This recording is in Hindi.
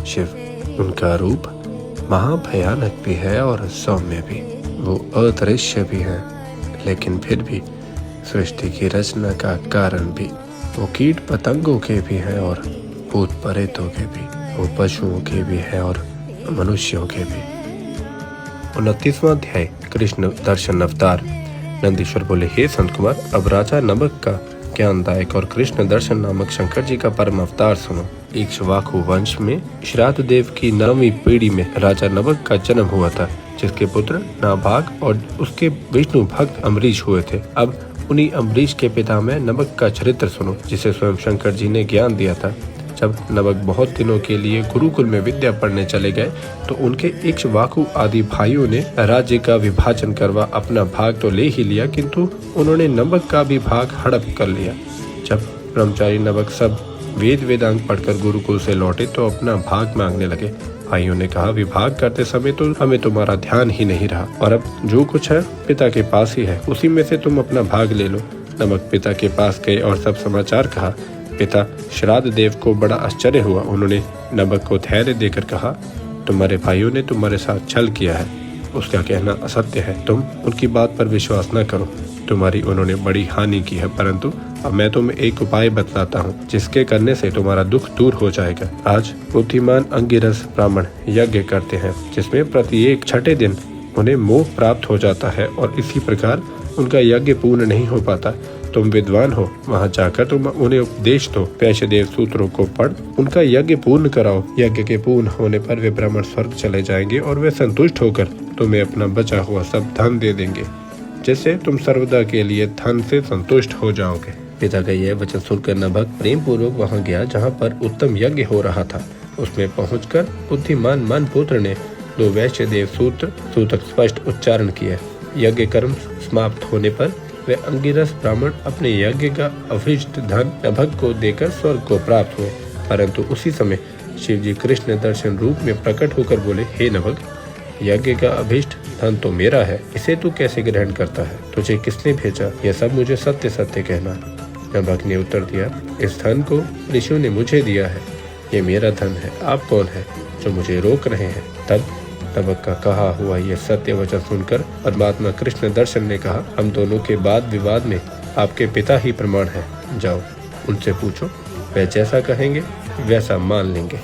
शिव। उनका रूप महाभयानक भी है और सौम्य भी। वो अदृश्य भी है, लेकिन फिर भी सृष्टि की रचना का कारण भी। वो कीट पतंगों के भी हैं और भूत प्रेतों के भी। वो पशुओं के भी है और मनुष्यों के भी। 29वां अध्याय कृष्ण दर्शन अवतार। नंदीश्वर बोले, हे संत कुमार, अब राजा नमक का ज्ञानदायक और कृष्ण दर्शन नामक शंकर जी का परम अवतार सुनो। इक्ष्वाकु वंश में श्राद्ध देव की 9वीं पीढ़ी में राजा नमक का जन्म हुआ था, जिसके पुत्र नाभाग और उसके विष्णु भक्त अम्बरीश हुए थे। अब उन्हीं अम्बरीश के पिता में नमक का चरित्र सुनो, जिसे स्वयं शंकर जी ने ज्ञान दिया था। जब नमक बहुत दिनों के लिए गुरुकुल में विद्या पढ़ने चले गए तो उनके इक्ष्वाकु आदि भाइयों ने राज्य का विभाजन करवा अपना भाग तो ले ही लिया, किंतु उन्होंने नमक का भी भाग हड़प कर लिया। जब ब्रह्मचारी नमक सब वेद वेदांग पढ़कर गुरुकुल से लौटे तो अपना भाग मांगने लगे। भाइयों ने कहा, विभाग करते समय तो हमें तुम्हारा ध्यान ही नहीं रहा, और अब जो कुछ है पिता के पास ही है, उसी में से तुम अपना भाग ले लो। नमक पिता के पास गए और सब समाचार कहा। पिता श्राद्ध देव को बड़ा आश्चर्य हुआ। उन्होंने नमक को धैर्य देकर कहा, तुम्हारे भाइयों ने तुम्हारे साथ छल किया है, उसका कहना असत्य है, तुम उनकी बात पर विश्वास न करो। तुम्हारी उन्होंने बड़ी हानि की है, परंतु अब मैं तुम्हें एक उपाय बतलाता हूँ, जिसके करने से तुम्हारा दुख दूर हो जाएगा। आज बुद्धिमान अंगिरस ब्राह्मण यज्ञ करते हैं, जिसमें प्रत्येक छठे दिन उन्हें मोक्ष प्राप्त हो जाता है और इसी प्रकार उनका यज्ञ पूर्ण नहीं हो पाता। तुम विद्वान हो, वहाँ जाकर तुम उन्हें उपदेश दो, वैश्यदेव सूत्रों को पढ़ उनका यज्ञ पूर्ण कराओ। यज्ञ के पूर्ण होने पर वे ब्राह्मण स्वर्ग चले जाएंगे और वे संतुष्ट होकर तुम्हें अपना बचा हुआ सब धन दे देंगे, जिससे तुम सर्वदा के लिए धन से संतुष्ट हो जाओगे। पिता का यह वचन सुनकर नभक प्रेम पूर्वक वहाँ गया जहाँ पर उत्तम यज्ञ हो रहा था। उसमें पहुंचकर बुद्धिमान मन पुत्र ने 2 वैश्यदेव सूतक स्पष्ट उच्चारण किया। यज्ञ कर्म समाप्त होने पर वे अंगिरस ब्राह्मण अपने यज्ञ का अभिष्ट धन नभक को देकर स्वर्ग को प्राप्त हुए। परंतु उसी समय शिव जी कृष्ण दर्शन रूप में प्रकट होकर बोले, हे नभक, यज्ञ का अभिष्ट धन तो मेरा है, इसे तू कैसे ग्रहण करता है? तुझे किसने भेजा? यह सब मुझे सत्य सत्य कहना। नभक ने उत्तर दिया, इस धन को ऋषियों ने मुझे दिया है, ये मेरा धन है। आप कौन है जो मुझे रोक रहे हैं? तब नभक का कहा हुआ यह सत्य वचन सुनकर परमात्मा कृष्ण दर्शन ने कहा, हम दोनों के वाद विवाद में आपके पिता ही प्रमाण है। जाओ उनसे पूछो, वे जैसा कहेंगे वैसा मान लेंगे।